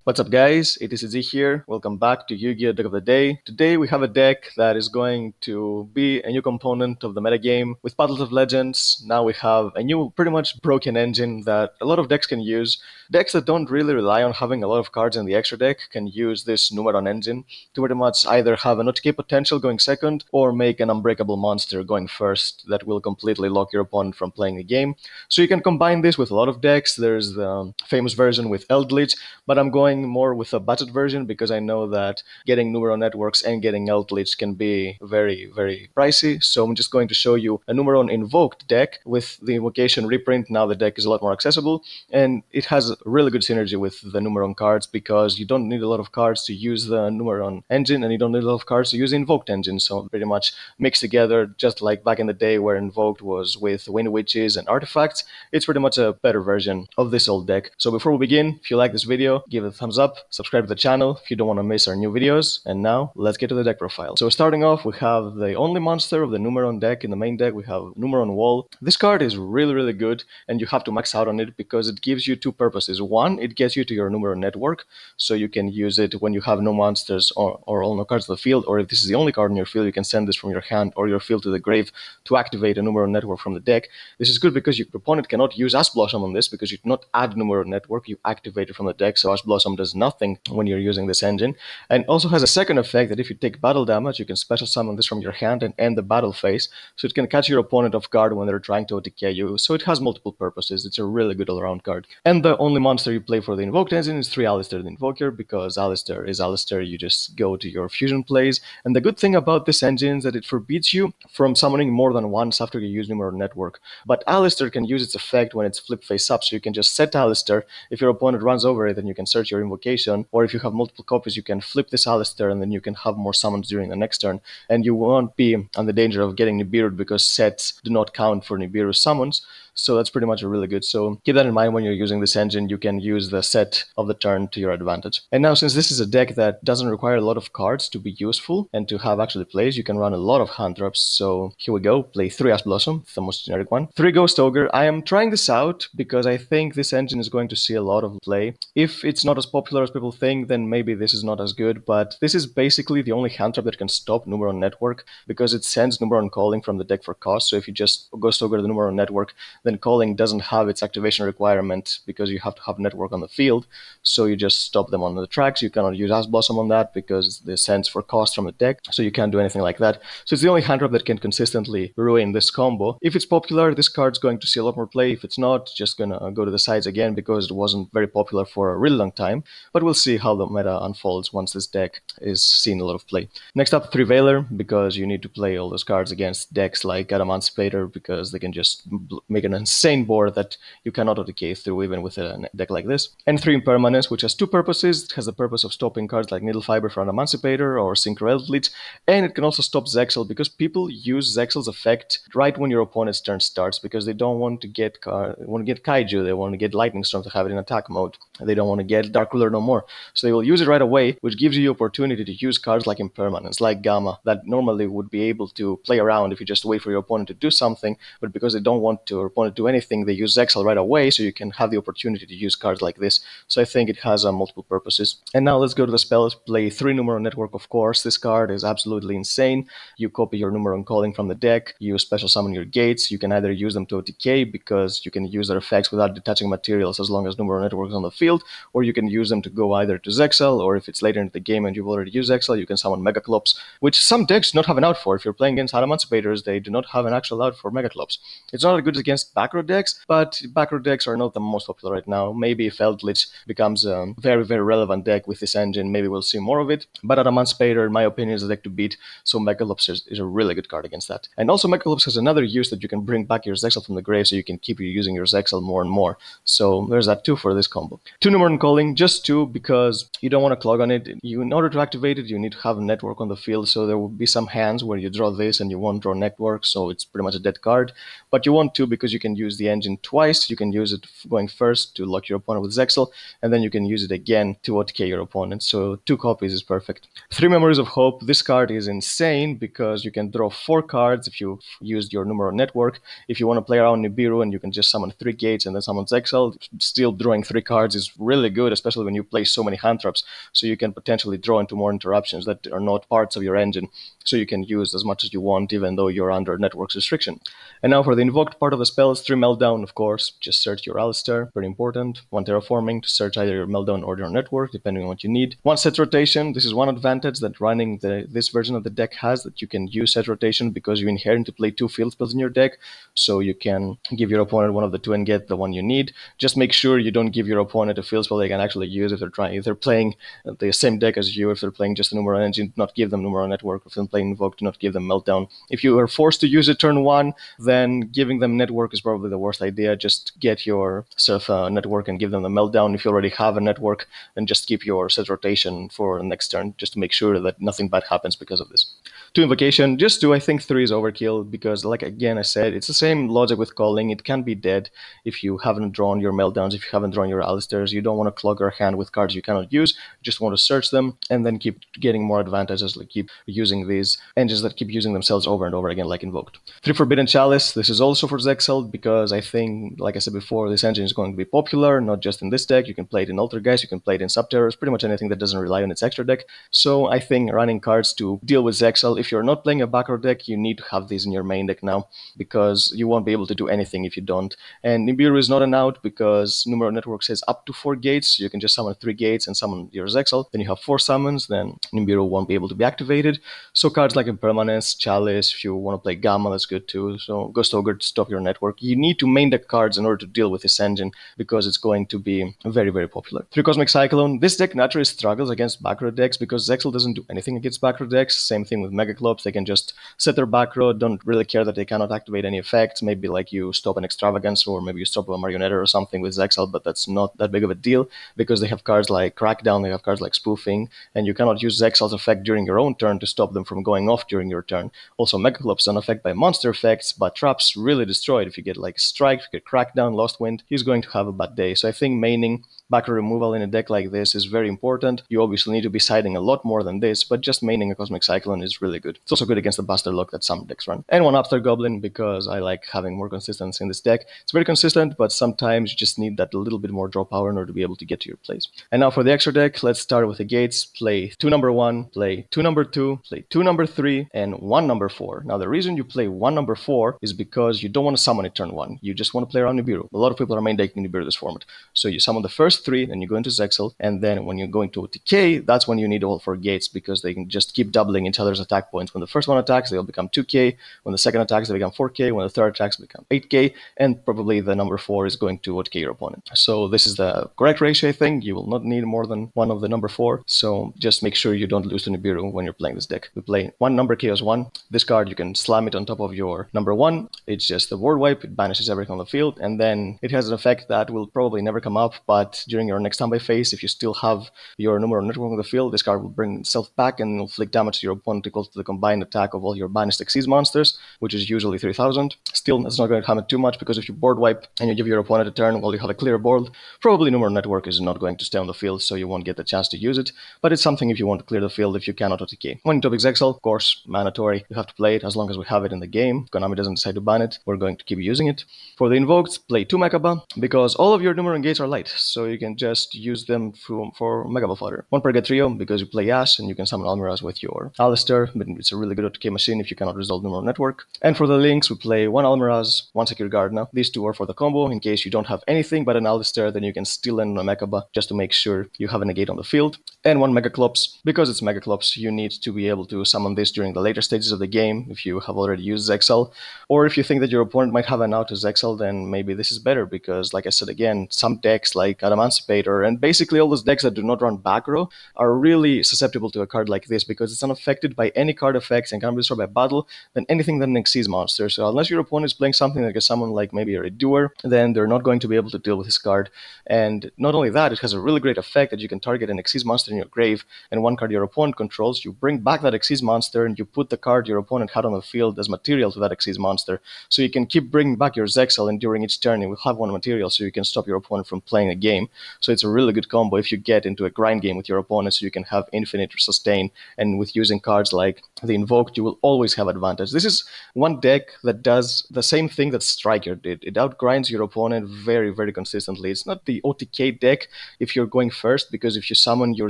What's up guys, it is Z here, welcome back to Yugioh Deck of the Day. Today we have a deck that is going to be a new component of the metagame. With Battles of Legends, now we have a new pretty much broken engine that a lot of decks can use. Decks that don't really rely on having a lot of cards in the extra deck can use this NUMERON engine to pretty much either have an OTK potential going second or make an unbreakable monster going first that will completely lock your opponent from playing the game. So you can combine this with a lot of decks. There's the famous version with Eldritch, but I'm going more with a budget version because I know that getting NUMERON networks and getting Eldritch can be very, very pricey. So I'm just going to show you a NUMERON Invoked deck with the Invocation reprint. Now the deck is a lot more accessible, and it has really good synergy with the NUMERON cards because you don't need a lot of cards to use the NUMERON engine, and you don't need a lot of cards to use the Invoked engine. So pretty much mixed together, just like back in the day where Invoked was with Wind Witches and Artifacts. It's pretty much a better version of this old deck. So before we begin, if you like this video, give it a thumbs up, subscribe to the channel if you don't want to miss our new videos, and now let's get to the deck profile. So starting off, we have the only monster of the NUMERON deck. In the main deck, we have NUMERON Wall. This card is really, really good, and you have to max out on it because it gives you two purposes. One, it gets you to your NUMERON network, so you can use it when you have no monsters or all no cards in the field, or if this is the only card in your field, you can send this from your hand or your field to the grave to activate a NUMERON network from the deck. This is good because your opponent cannot use Ash Blossom on this because you do not add NUMERON network, you activate it from the deck, so Ash Blossom does nothing when you're using this engine. And also has a second effect that if you take battle damage, you can special summon this from your hand and end the battle phase, so it can catch your opponent off guard when they're trying to OTK you. So it has multiple purposes. It's a really good all-around card. And the only monster you play for the Invoked engine is 3 Alistair the Invoker, because Alistair is Alistair, you just go to your fusion plays. And the good thing about this engine is that it forbids you from summoning more than once after you use NUMERON network. But Alistair can use its effect when it's flip face up, so you can just set Alistair. If your opponent runs over it, then you can search your invocation, or if you have multiple copies, you can flip this Alistair and then you can have more summons during the next turn, and you won't be on the danger of getting Nibiru'd because sets do not count for Nibiru summons. So that's pretty much really good. So keep that in mind when you're using this engine. You can use the set of the turn to your advantage. And now, since this is a deck that doesn't require a lot of cards to be useful and to have actually plays, you can run a lot of hand drops. So here we go. Play 3 Ash Blossom, the most generic one. 3 Ghost Ogre. I am trying this out because I think this engine is going to see a lot of play. If it's not as popular as people think, then maybe this is not as good, but this is basically the only hand trap that can stop NUMERON network because it sends NUMERON Calling from the deck for cost. So if you just Ghost Ogre the NUMERON network, then Calling doesn't have its activation requirement because you have to have network on the field, so you just stop them on the tracks. You cannot use Ash Blossom on that because it sends for cost from the deck, so you can't do anything like that. So it's the only hand trap that can consistently ruin this combo. If it's popular, this card's going to see a lot more play. If it's not, just gonna go to the sides again because it wasn't very popular for a really long time, but we'll see how the meta unfolds once this deck is seeing a lot of play. Next up, 3 Veiler, because you need to play all those cards against decks like Adamantipator because they can just make an insane board that you cannot OTK through even with a deck like this. And 3 Impermanence, which has two purposes. It has the purpose of stopping cards like Needle Fiber for Adamantipator or Synchro Eldritch, and it can also stop Zexal because people use Zexal's effect right when your opponent's turn starts because they don't want to get Kaiju, they want to get Lightning Storm to have it in attack mode. They don't want to get Dark Ruler no more. So they will use it right away, which gives you the opportunity to use cards like Impermanence, like Gamma, that normally would be able to play around if you just wait for your opponent to do something, but because they don't want your opponent to do anything, they use Zexal right away, so you can have the opportunity to use cards like this. So I think it has multiple purposes. And now let's go to the spells. Play 3 NUMERON network, of course. This card is absolutely insane. You copy your NUMERON Calling from the deck, you special summon your gates, you can either use them to OTK because you can use their effects without detaching materials as long as NUMERON network is on the field, or you can use them to go either to Zexal, or if it's later in the game and you've already used Zexal, you can summon Megaclops, which some decks do not have an out for. If you're playing against Adamanticipators, they do not have an actual out for Megaclops. It's not good against back row decks, but back row decks are not the most popular right now. Maybe if Eldritch becomes a very, very relevant deck with this engine, maybe we'll see more of it. But Adamantipator, in my opinion, is a deck to beat, so Megaclops is a really good card against that. And also Megaclops has another use that you can bring back your Zexal from the grave, so you can keep using your Zexal more and more. So there's that too for this combo. 2 NUMERON Calling, just 2 because you don't want to clog on it. In order to activate it, you need to have a network on the field, so there will be some hands where you draw this and you won't draw network, so it's pretty much a dead card. But you want to because you can use the engine twice. You can use it going first to lock your opponent with Zexal, and then you can use it again to OTK your opponent. So 2 copies is perfect. 3 Memories of Hope. This card is insane because you can draw 4 cards if you used your Numeron network. If you want to play around Nibiru and you can just summon 3 gates and then summon Zexal, still drawing 3 cards is really good, especially when you play so many hand traps. So you can potentially draw into more interruptions that are not parts of your engine. So you can use as much as you want, even though you're under network's restriction. And now for the invoked part of the spells, 3 Meltdown, of course. Just search your Alistair, very important. 1 Terraforming to search either your Meltdown or your network, depending on what you need. 1 Set Rotation. This is one advantage that running this version of the deck has, that you can use Set Rotation because you inherently play 2 field spells in your deck. So you can give your opponent one of the 2 and get the one you need. Just make sure you don't give your opponent a field spell they can actually use if they're playing the same deck as you. If they're playing just a Numeron engine, not give them Numeron network. If they're playing Invoke, do not give them Meltdown. If you are forced to use it turn 1, then giving them network is probably the worst idea. Just get yourself a network and give them the Meltdown. If you already have a network, then just keep your Set Rotation for the next turn, just to make sure that nothing bad happens because of this. 2 Invocation, just 2. I think 3 is overkill because, like again I said, it's the same logic with calling. It can be dead if you haven't drawn your Meltdowns, if you haven't drawn your Alistairs. You don't want to clog your hand with cards you cannot use. You just want to search them and then keep getting more advantages, like keep using these engines that keep using themselves over and over again, like Invoked. 3 Forbidden Chalice. This is also for Zexal because I think, like I said before, this engine is going to be popular, not just in this deck. You can play it in Altergeist, you can play it in Subterrors, pretty much anything that doesn't rely on its extra deck. So I think running cards to deal with Zexal, if you're not playing a backrow deck, you need to have these in your main deck now because you won't be able to do anything if you don't. And Nibiru is not an out because Numeron Network says up to 4 gates. So you can just summon 3 gates and summon your Zexal. Then you have 4 summons, then Nibiru won't be able to be activated. So cards like Impermanence, Chalice, if you want to play Gamma, that's good too. So Ghost Ogre to stop your network. You need to main deck cards in order to deal with this engine because it's going to be very, very popular. 3 Cosmic Cyclone. This deck naturally struggles against backrow decks because Zexal doesn't do anything against backrow decks. Same thing with Megaclops. They can just set their backrow, don't really care that they cannot activate any effects. Maybe like you stop an Extravagance or maybe you stop a Marionetta or something with Zexal, but that's not that big of a deal because they have cards like Crackdown, they have cards like Spoofing, and you cannot use Zexal's effect during your own turn to stop them from going off during your turn. Also, Megaclops is unaffected by monster effects, but traps really destroyed. If you get like Strike, if you get Crackdown, Lost Wind, he's going to have a bad day. So I think maining backrow removal in a deck like this is very important. You obviously need to be siding a lot more than this, but just maining a Cosmic Cyclone is really good. It's also good against the Buster Lock that some decks run. And 1 Upstart Goblin because I like having more consistency in this deck. It's very consistent, but sometimes you just need that little bit more draw power in order to be able to get to your plays. And now for the extra deck, let's start with the gates. Play 2 number 1, play 2 number 2, play 2 number 3, and 1 number 4. Now the reason you play 1 number 4 is because you don't want to summon it turn 1. You just want to play around Nibiru. A lot of people are main decking Nibiru this format. So you summon the first 3, then you go into Zexal, and then when you go into OTK, that's when you need all 4 gates because they can just keep doubling each other's attack points. When the first one attacks, they'll become 2k. When the second attacks, they become 4k. When the third attacks, they become 8k. And probably the number 4 is going to OTK your opponent. So this is the correct ratio, I think. You will not need more than one of the number 4. So just make sure you don't lose to Nibiru when you're playing this deck. We play 1 number Chaos 1. This card, you can slam it on top of your number 1. It's just a ward wipe. It banishes everything on the field. And then it has an effect that will probably never come up, but during your next standby phase, if you still have your Numeron network on the field, this card will bring itself back and inflict damage to your opponent equal to the combined attack of all your banished Xyz monsters, which is usually 3000. Still, that's not going to happen too much because if you board wipe and you give your opponent a turn while you have a clear board, probably Numeron network is not going to stay on the field, so you won't get the chance to use it. But it's something if you want to clear the field if you cannot OTK. When Topic Zexal, of course, mandatory. You have to play it as long as we have it in the game. If Konami doesn't decide to ban it, we're going to keep using it. For the Invoked, play 2 Mechaba because all of your Numeron gates are light, so you can just use them for Mechaba fodder. 1 Purgatrio because you play Ash and you can summon Almiraz with your Alistair, but it's a really good OTK machine if you cannot resolve Numeron network. And for the links, we play 1 Almiraz, 1 Secure Guard now. These 2 are for the combo. In case you don't have anything but an Alistair, then you can still end on a Mechaba just to make sure you have a negate on the field. And 1 Megaclops, because it's Megaclops, you need to be able to summon this during the later stages of the game if you have already used Zexal. Or if you think that your opponent might have an out to Zexal, then maybe this is better because, like I said again, some decks like Adamant Emancipator, and basically all those decks that do not run back row are really susceptible to a card like this because it's unaffected by any card effects and can't be destroyed by battle than anything that exceeds monsters. So unless your opponent is playing something like a summon like maybe a Redoer, then they're not going to be able to deal with this card. And not only that, it has a really great effect that you can target an Xyz monster in your grave, and one card your opponent controls, you bring back that Xyz monster and you put the card your opponent had on the field as material to that Xyz monster. So you can keep bringing back your Zexal, and during each turn you will have one material so you can stop your opponent from playing a game. So it's a really good combo if you get into a grind game with your opponent, so you can have infinite sustain, and with using cards like the Invoked, you will always have advantage. This is one deck that does the same thing that Striker did. It outgrinds your opponent very, very consistently. It's not the OTK deck if you're going first, because if you summon your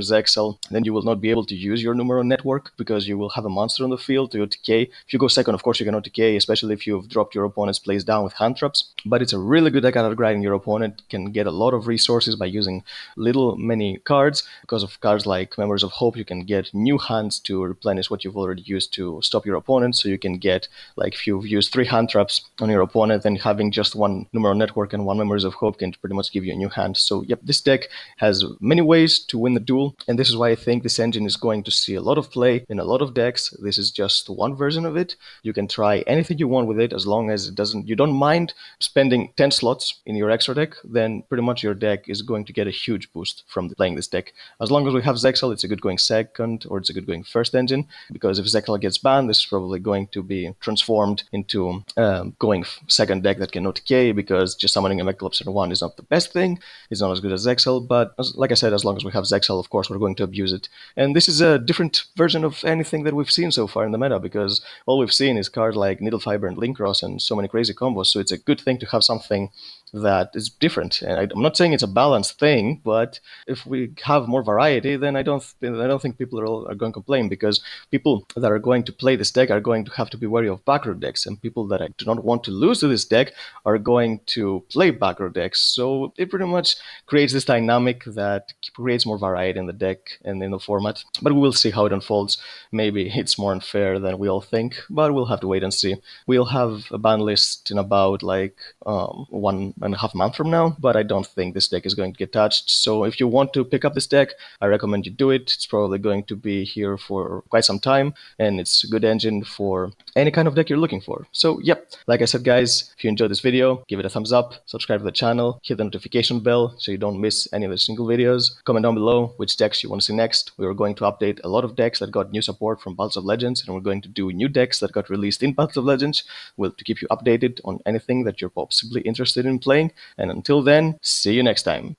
Zexal, then you will not be able to use your Numeron network because you will have a monster on the field to OTK. If you go second, of course you can OTK, especially if you've dropped your opponent's plays down with hand traps. But it's a really good deck at outgrinding your opponent. Can get a lot of resources by using many cards. Because of cards like Members of Hope, you can get new hands to replenish what you've already used to stop your opponent. So you can get, like, if you've used 3 hand traps on your opponent, then having just one Numeron network and 1 Members of Hope can pretty much give you a new hand. So yep, this deck has many ways to win the duel, and this is why I think this engine is going to see a lot of play in a lot of decks. This is just one version of it. You can try anything you want with it as long as you don't mind spending 10 slots in your extra deck, then pretty much your deck is going to get a huge boost from playing this deck. As long as we have Zexal, it's a good going second or it's a good going first engine, because if Zexal gets banned, this is probably going to be transformed into going second deck that can OTK, because just summoning a Mechalopsin 1 is not the best thing. It's not as good as Zexal, but like I said, as long as we have Zexal, of course, we're going to abuse it. And this is a different version of anything that we've seen so far in the meta, because all we've seen is cards like Needle Fiber and Link Cross and so many crazy combos, so it's a good thing to have something that is different. And I'm not saying it's a balanced thing, but if we have more variety, then I don't think people are going to complain, because people that are going to play this deck are going to have to be wary of backrow decks, and people that do not want to lose to this deck are going to play backrow decks. So it pretty much creates this dynamic that creates more variety in the deck and in the format. But we will see how it unfolds. Maybe it's more unfair than we all think, but we'll have to wait and see. We'll have a ban list in about 1.5 months from now, but I don't think this deck is going to get touched. So if you want to pick up this deck, I recommend you do it. It's probably going to be here for quite some time, and it's a good engine for any kind of deck you're looking for. So yep, like I said, guys, if you enjoyed this video, give it a thumbs up, subscribe to the channel, hit the notification bell so you don't miss any of the single videos. Comment down below which decks you want to see next. We are going to update a lot of decks that got new support from Battles of Legends, and we're going to do new decks that got released in Battles of Legends, to keep you updated on anything that you're possibly interested in playing. And until then, see you next time.